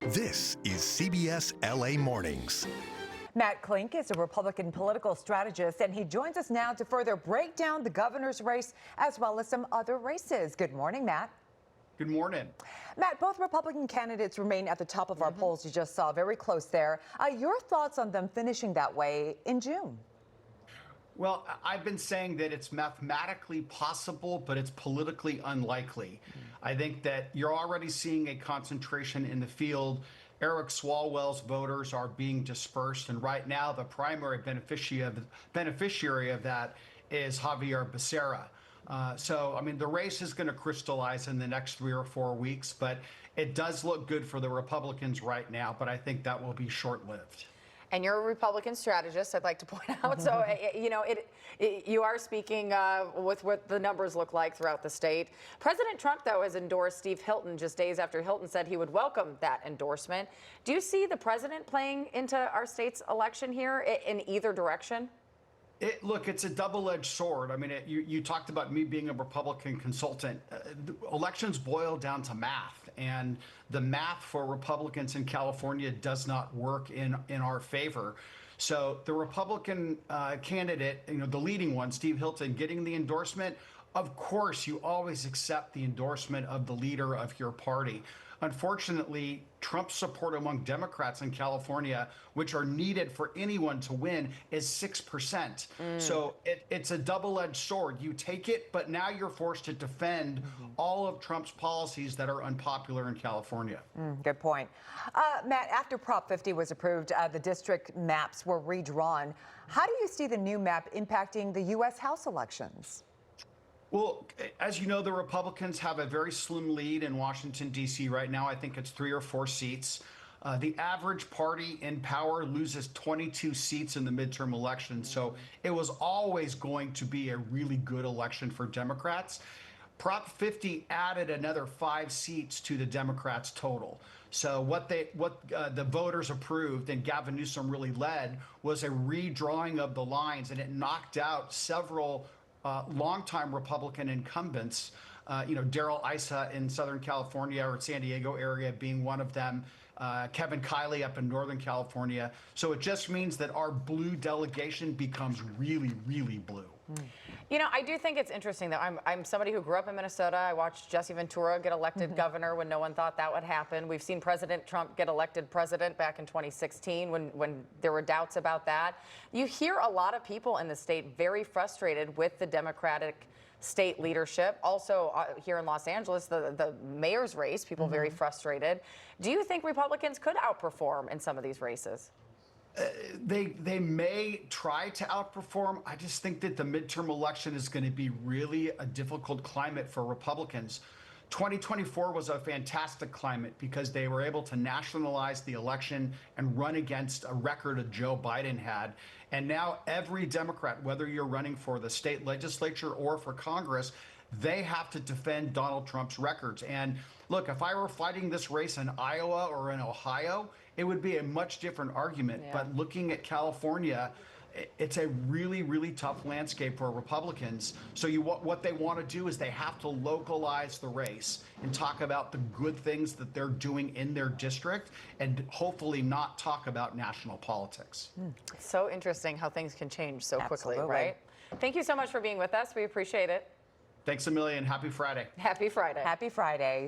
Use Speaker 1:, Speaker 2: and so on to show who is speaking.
Speaker 1: This is CBS LA Mornings.
Speaker 2: Matt Klink is a Republican political strategist, and he joins us now to further break down the governor's race as well as some other races. Good morning, Matt.
Speaker 3: Good morning.
Speaker 2: Matt, both Republican candidates remain at the top of our polls. You just saw very close there. Your thoughts on them finishing that way in June?
Speaker 3: Well, I've been saying that it's mathematically possible, but it's politically unlikely. I think that you're already seeing a concentration in the field. Eric Swalwell's voters are being dispersed, and right now the primary beneficiary of that is Xavier Becerra. So, I mean, the race is going to crystallize in the next 3 or 4 weeks, but it does look good for the Republicans right now, but I think that will be short-lived.
Speaker 4: And you're a Republican strategist, I'd like to point out. So, you are speaking with what the numbers look like throughout the state. President Trump, though, has endorsed Steve Hilton just days after Hilton said he would welcome that endorsement. Do you see the president playing into our state's election here in either direction?
Speaker 3: Look, it's a double-edged sword. I mean, you talked about me being a Republican consultant. Elections boil down to math, and the math for Republicans in California does not work in our favor. So the Republican candidate, the leading one, Steve Hilton, getting the endorsement, of course, you always accept the endorsement of the leader of your party. Unfortunately, Trump's support among Democrats in California, which are needed for anyone to win, is 6%. So it's a double-edged sword. You take it, but now you're forced to defend all of Trump's policies that are unpopular in California.
Speaker 2: Good point. Matt, after Prop 50 was approved, the district maps were redrawn. How do you see the new map impacting the U.S. House elections?
Speaker 3: Well, as you know, the Republicans have a very slim lead in Washington, D.C. right now. I think it's 3 or 4 seats. The average party in power loses 22 seats in the midterm election. So it was always going to be a really good election for Democrats. Prop 50 added another 5 seats to the Democrats' total. So what the voters approved and Gavin Newsom really led was a redrawing of the lines, and it knocked out several longtime Republican incumbents, Darrell Issa in Southern California or San Diego area being one of them, Kevin Kiley up in Northern California. So it just means that our blue delegation becomes really, really blue.
Speaker 4: I do think it's interesting, though. I'm somebody who grew up in Minnesota. I watched Jesse Ventura get elected governor when no one thought that would happen. We've seen President Trump get elected president back in 2016 when there were doubts about that. You hear a lot of people in the state very frustrated with the Democratic state leadership. Also, here in Los Angeles, the mayor's race, people very frustrated. Do you think Republicans could outperform in some of these races?
Speaker 3: They may try to outperform. I just think that the midterm election is going to be really a difficult climate for Republicans. 2024 was a fantastic climate because they were able to nationalize the election and run against a record that Joe Biden had. And now every Democrat, whether you're running for the state legislature or for Congress, they have to defend Donald Trump's records. And look, if I were fighting this race in Iowa or in Ohio, it would be a much different argument.
Speaker 4: Yeah.
Speaker 3: But looking at California, it's a really, really tough landscape for Republicans. So what they want to do is they have to localize the race and talk about the good things that they're doing in their district and hopefully not talk about national politics.
Speaker 4: It's so interesting how things can change so quickly,
Speaker 2: Absolutely.
Speaker 4: right? Thank you so much for being with us. We appreciate it.
Speaker 3: Thanks a million. Happy Friday.
Speaker 4: Happy Friday.
Speaker 2: Happy Friday.